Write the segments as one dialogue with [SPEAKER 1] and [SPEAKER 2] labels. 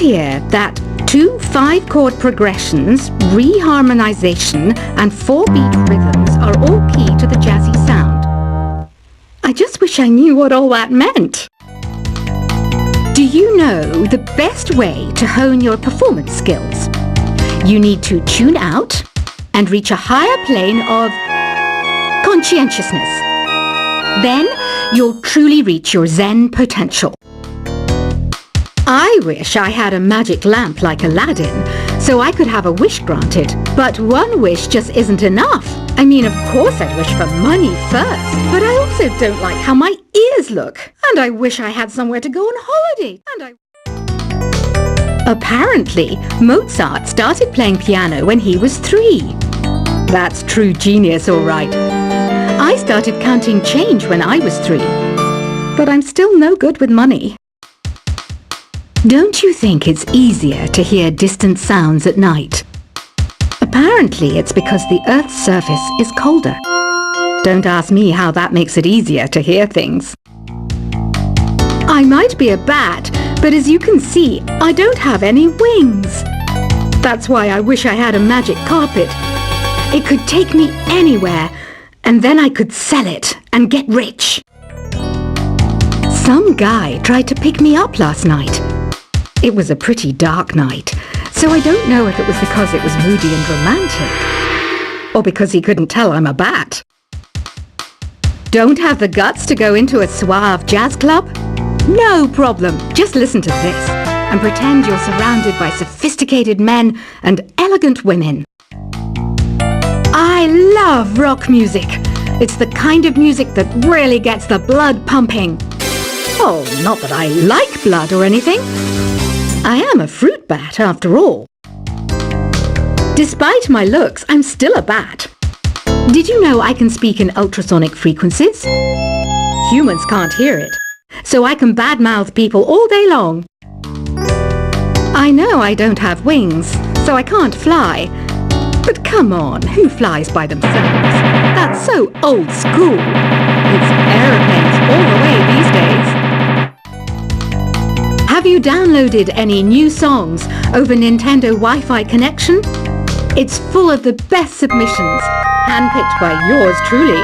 [SPEAKER 1] here that 2 5-chord progressions, reharmonization, and 4-beat rhythms are all key to the jazzy sound. I just wish I knew what all that meant. Do you know the best way to hone your performance skills? You need to tune out and reach a higher plane of conscientiousness. Then you'll truly reach your Zen potential. I wish I had a magic lamp like Aladdin, so I could have a wish granted. But one wish just isn't enough. I mean, of course I'd wish for money first, but I also don't like how my ears look. And I wish I had somewhere to go on holiday. Apparently, Mozart started playing piano when he was 3. That's true genius, all right. I started counting change when I was 3. But I'm still no good with money. Don't you think it's easier to hear distant sounds at night? Apparently it's because the Earth's surface is colder. Don't ask me how that makes it easier to hear things. I might be a bat, but as you can see, I don't have any wings. That's why I wish I had a magic carpet. It could take me anywhere, and then I could sell it and get rich. Some guy tried to pick me up last night. It was a pretty dark night, so I don't know if it was because it was moody and romantic, or because he couldn't tell I'm a bat. Don't have the guts to go into a suave jazz club? No problem, just listen to this, and pretend you're surrounded by sophisticated men and elegant women. I love rock music. It's the kind of music that really gets the blood pumping. Oh, not that I like blood or anything. I am a fruit bat, after all. Despite my looks, I'm still a bat. Did you know I can speak in ultrasonic frequencies? Humans can't hear it, so I can badmouth people all day long. I know I don't have wings, so I can't fly. But come on, who flies by themselves? That's so old school. It's aeroplanes all the way these days. Have you downloaded any new songs over Nintendo Wi-Fi connection? It's full of the best submissions, handpicked by yours truly.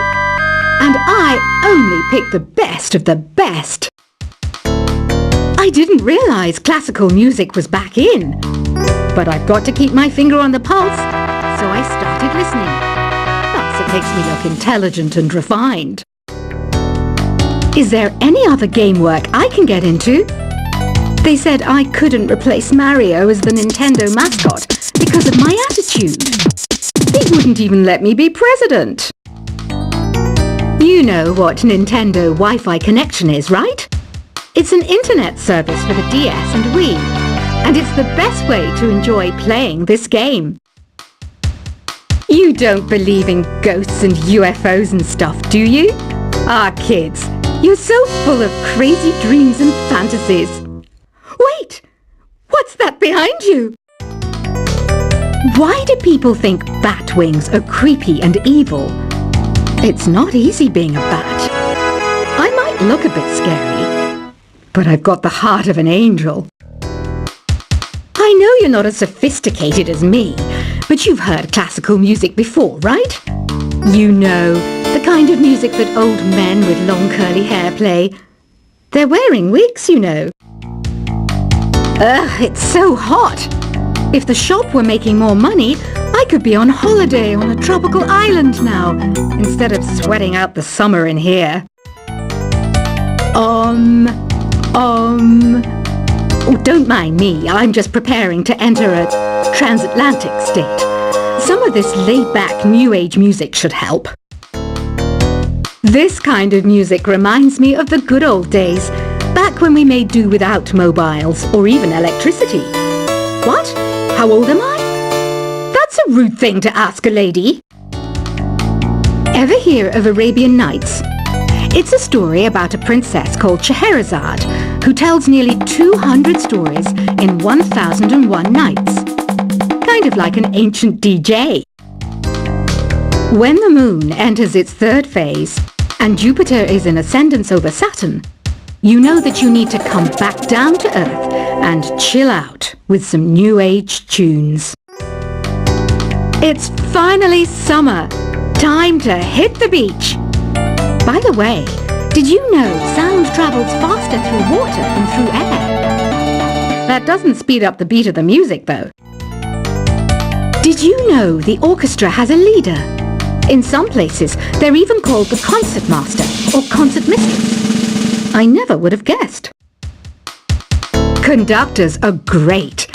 [SPEAKER 1] And I only pick the best of the best. I didn't realize classical music was back in. But I've got to keep my finger on the pulse, so I started listening. Plus, it makes me look intelligent and refined. Is there any other game work I can get into? They said I couldn't replace Mario as the Nintendo mascot because of my attitude. They wouldn't even let me be president. You know what Nintendo Wi-Fi connection is, right? It's an internet service for the DS and Wii, and it's the best way to enjoy playing this game. You don't believe in ghosts and UFOs and stuff, do you? Ah, kids, you're so full of crazy dreams and fantasies. Wait! What's that behind you? Why do people think bat wings are creepy and evil? It's not easy being a bat. I might look a bit scary, but I've got the heart of an angel. I know you're not as sophisticated as me, but you've heard classical music before, right? You know, the kind of music that old men with long curly hair play. They're wearing wigs, you know. Ugh, it's so hot. If the shop were making more money, I could be on holiday on a tropical island now, instead of sweating out the summer in here. Oh, don't mind me. I'm just preparing to enter a transatlantic state. Some of this laid-back New Age music should help. This kind of music reminds me of the good old days, back when we made do without mobiles or even electricity. What? How old am I? That's a rude thing to ask a lady. Ever hear of Arabian Nights? It's a story about a princess called Scheherazade who tells nearly 200 stories in 1001 nights. Kind of like an ancient DJ. When the moon enters its third phase and Jupiter is in ascendance over Saturn, you know that you need to come back down to earth and chill out with some new age tunes. It's finally summer. Time to hit the beach. By the way, did you know sound travels faster through water than through air? That doesn't speed up the beat of the music, though. Did you know the orchestra has a leader? In some places, they're even called the concertmaster or concertmistress. I never would have guessed. Conductors are great.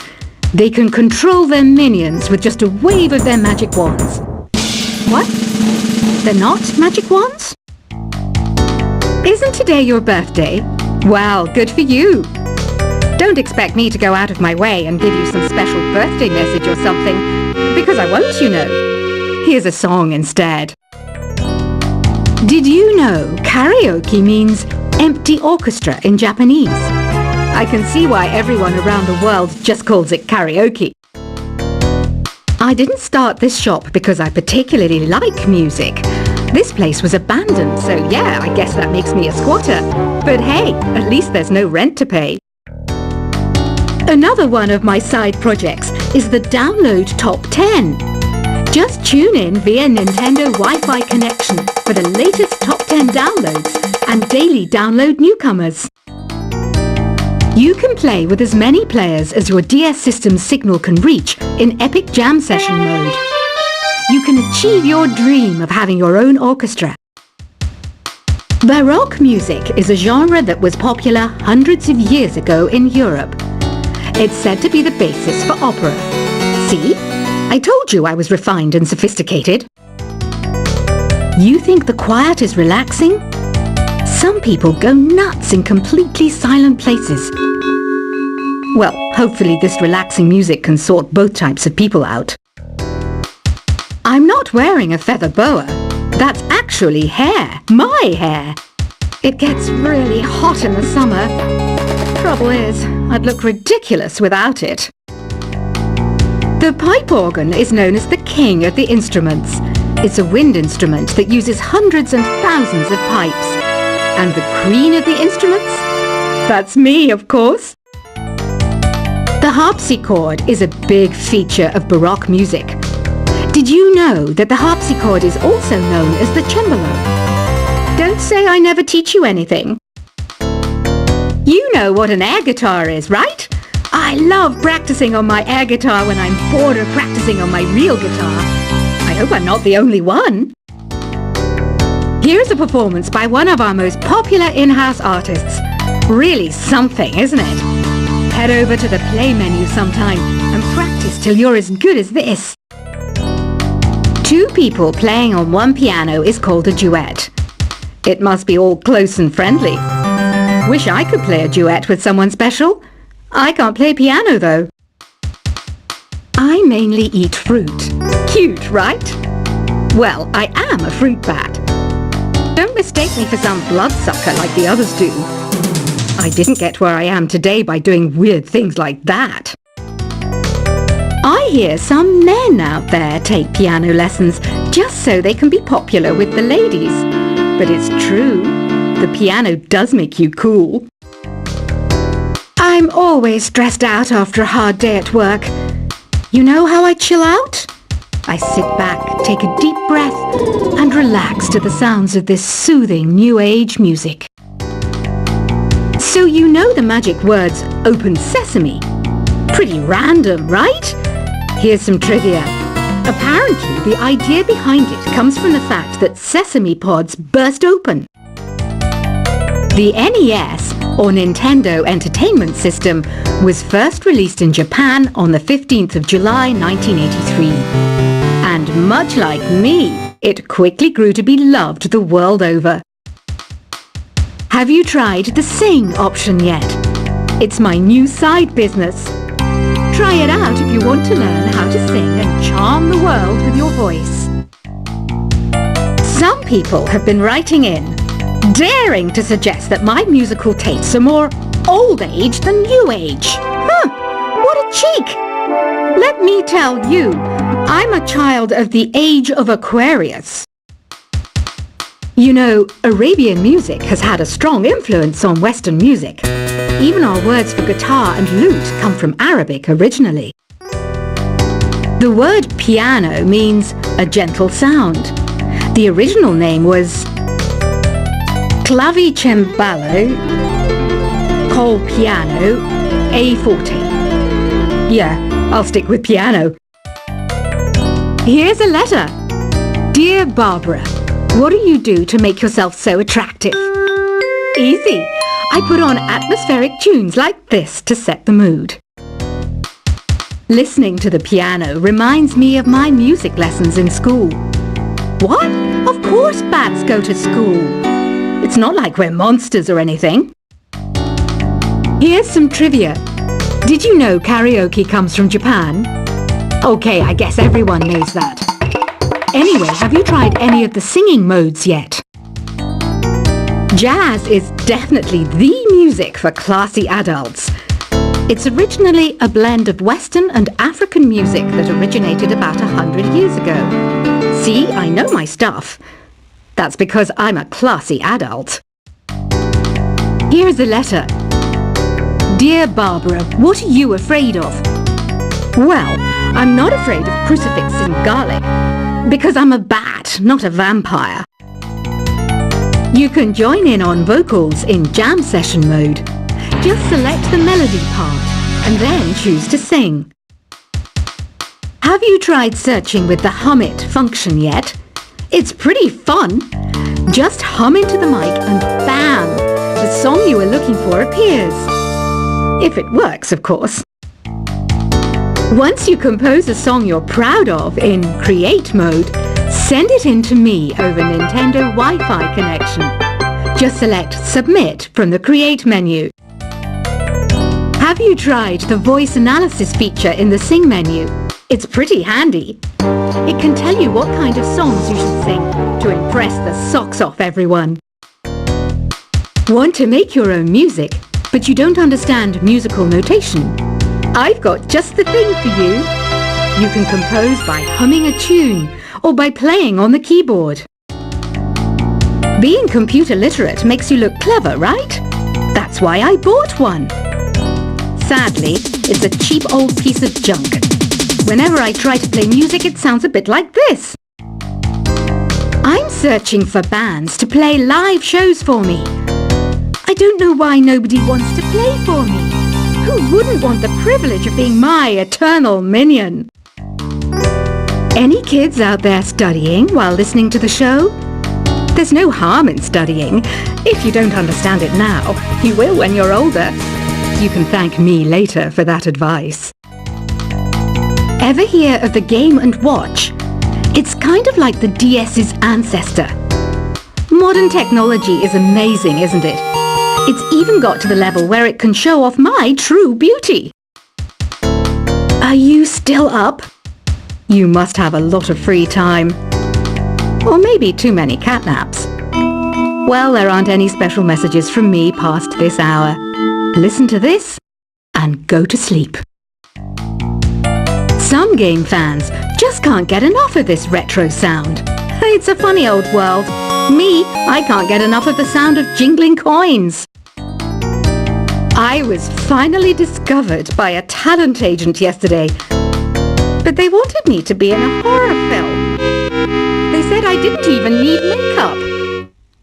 [SPEAKER 1] They can control their minions with just a wave of their magic wands. What? They're not magic wands? Isn't today your birthday? Well, good for you. Don't expect me to go out of my way and give you some special birthday message or something, because I won't, you know. Here's a song instead. Did you know karaoke means empty orchestra in Japanese? I can see why everyone around the world just calls it karaoke. I didn't start this shop because I particularly like music. This place was abandoned, so yeah, I guess that makes me a squatter. But hey, at least there's no rent to pay. Another one of my side projects is the Download Top 10. Just tune in via Nintendo Wi-Fi connection for the latest top 10 downloads and daily download newcomers. You can play with as many players as your DS system's signal can reach in Epic Jam Session mode. You can achieve your dream of having your own orchestra. Baroque music is a genre that was popular hundreds of years ago in Europe. It's said to be the basis for opera. See? I told you I was refined and sophisticated. You think the quiet is relaxing? Some people go nuts in completely silent places. Well, hopefully this relaxing music can sort both types of people out. I'm not wearing a feather boa. That's actually hair. My hair. It gets really hot in the summer. Trouble is, I'd look ridiculous without it. The pipe organ is known as the king of the instruments. It's a wind instrument that uses hundreds and thousands of pipes. And the queen of the instruments? That's me, of course. The harpsichord is a big feature of Baroque music. Did you know that the harpsichord is also known as the cembalo? Don't say I never teach you anything. You know what an air guitar is, right? I love practicing on my air guitar when I'm bored of practicing on my real guitar. I hope I'm not the only one. Here's a performance by one of our most popular in-house artists. Really something, isn't it? Head over to the play menu sometime and practice till you're as good as this. Two people playing on one piano is called a duet. It must be all close and friendly. Wish I could play a duet with someone special. I can't play piano, though. I mainly eat fruit. Cute, right? Well, I am a fruit bat. Don't mistake me for some bloodsucker like the others do. I didn't get where I am today by doing weird things like that. I hear some men out there take piano lessons just so they can be popular with the ladies. But it's true. The piano does make you cool. I'm always stressed out after a hard day at work. You know how I chill out? I sit back, take a deep breath, and relax to the sounds of this soothing new age music. So you know the magic words "Open Sesame"? Pretty random, right? Here's some trivia. Apparently, the idea behind it comes from the fact that sesame pods burst open. The NES, or Nintendo Entertainment System, was first released in Japan on the 15th of July 1983. And much like me, it quickly grew to be loved the world over. Have you tried the Sing option yet? It's my new side business. Try it out if you want to learn how to sing and charm the world with your voice. Some people have been writing in, daring to suggest that my musical tastes are more old age than new age. What a cheek! Let me tell you, I'm a child of the age of Aquarius. You know, Arabian music has had a strong influence on Western music. Even our words for guitar and lute come from Arabic originally. The word piano means a gentle sound. The original name was clavicembalo col piano a forte. Yeah, I'll stick with piano. Here's a letter. Dear Barbara, what do you do to make yourself so attractive? Easy. I put on atmospheric tunes like this to set the mood. Listening to the piano reminds me of my music lessons in school. What? Of course bats go to school. It's not like we're monsters or anything. Here's some trivia. Did you know karaoke comes from Japan? Okay, I guess everyone knows that. Anyway, have you tried any of the singing modes yet? Jazz is definitely the music for classy adults. It's originally a blend of Western and African music that originated about 100 years ago. See, I know my stuff. That's because I'm a classy adult. Here's a letter. Dear Barbara, what are you afraid of? Well, I'm not afraid of crucifix and garlic, because I'm a bat, not a vampire. You can join in on vocals in jam session mode. Just select the melody part and then choose to sing. Have you tried searching with the Hum It function yet? It's pretty fun. Just hum into the mic and bam! The song you were looking for appears. If it works, of course. Once you compose a song you're proud of in Create mode, send it in to me over Nintendo Wi-Fi connection. Just select Submit from the Create menu. Have you tried the voice analysis feature in the Sing menu? It's pretty handy. It can tell you what kind of songs you should sing to impress the socks off everyone. Want to make your own music, but you don't understand musical notation? I've got just the thing for you. You can compose by humming a tune or by playing on the keyboard. Being computer literate makes you look clever, right? That's why I bought one. Sadly, it's a cheap old piece of junk. Whenever I try to play music, it sounds a bit like this. I'm searching for bands to play live shows for me. I don't know why nobody wants to play for me. Who wouldn't want the privilege of being my eternal minion? Any kids out there studying while listening to the show? There's no harm in studying. If you don't understand it now, you will when you're older. You can thank me later for that advice. Ever hear of the Game & Watch? It's kind of like the DS's ancestor. Modern technology is amazing, isn't it? It's even got to the level where it can show off my true beauty. Are you still up? You must have a lot of free time. Or maybe too many catnaps. Well, there aren't any special messages from me past this hour. Listen to this and go to sleep. Some game fans just can't get enough of this retro sound. It's a funny old world. Me, I can't get enough of the sound of jingling coins. I was finally discovered by a talent agent yesterday, but they wanted me to be in a horror film. They said I didn't even need makeup.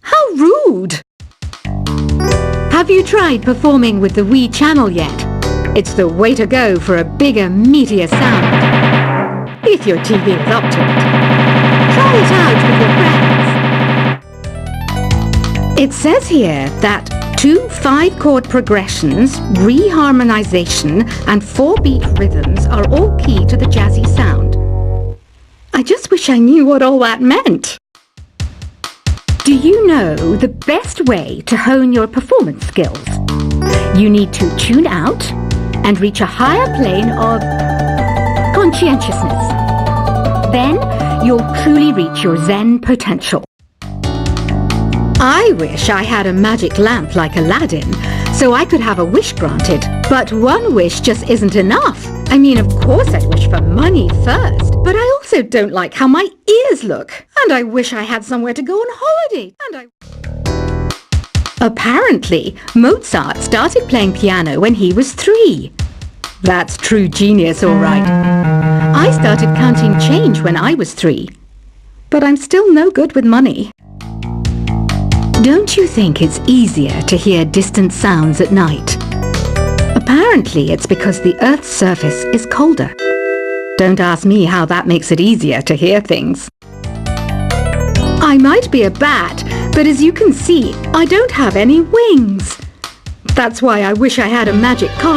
[SPEAKER 1] How rude! Have you tried performing with the Wii channel yet? It's the way to go for a bigger, meatier sound. If your TV is up to it. Try it out with your friends. It says here that 2 5-chord progressions, reharmonization, and 4-beat rhythms are all key to the jazzy sound. I just wish I knew what all that meant. Do you know the best way to hone your performance skills? You need to tune out and reach a higher plane of conscientiousness. Then you'll truly reach your Zen potential. I wish I had a magic lamp like Aladdin, so I could have a wish granted. But one wish just isn't enough. I mean, of course I'd wish for money first, but I also don't like how my ears look? And I wish I had somewhere to go on holiday. Apparently, Mozart started playing piano when he was 3. That's true genius, all right. I started counting change when I was 3. But I'm still no good with money. Don't you think it's easier to hear distant sounds at night? Apparently, it's because the Earth's surface is colder. Don't ask me how that makes it easier to hear things. I might be a bat, but as you can see, I don't have any wings. That's why I wish I had a magic carpet.